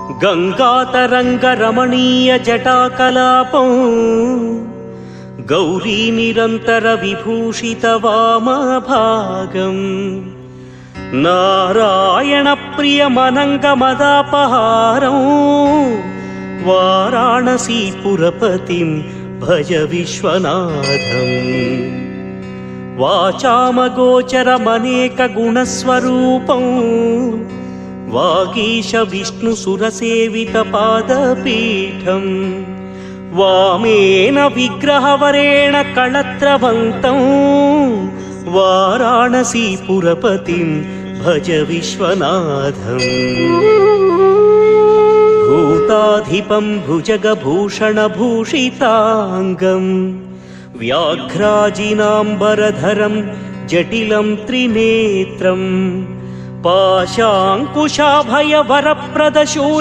गङ्गातरङ्गरमणीयजटाकलापं गौरीनिरन्तरविभूषितवामभागम् नारायणप्रियमनङ्गमदापहारं वाराणसीपुरपतिं भज विश्वनाथम्। वाचामगोचरमनेकगुणस्वरूपं वागीश विष्णुसुरसेवितपादपीठं वामेन विग्रहवरेण कळत्रवन्तं वाराणसीपुरपतिं भज विश्वनाथम्। भूताधिपं भुजगभूषणभूषिताङ्गं व्याघ्राजिनाम्बरधरं जटिलं त्रिनेत्रं पाशाङ्कुशाभयवरप्रदशूल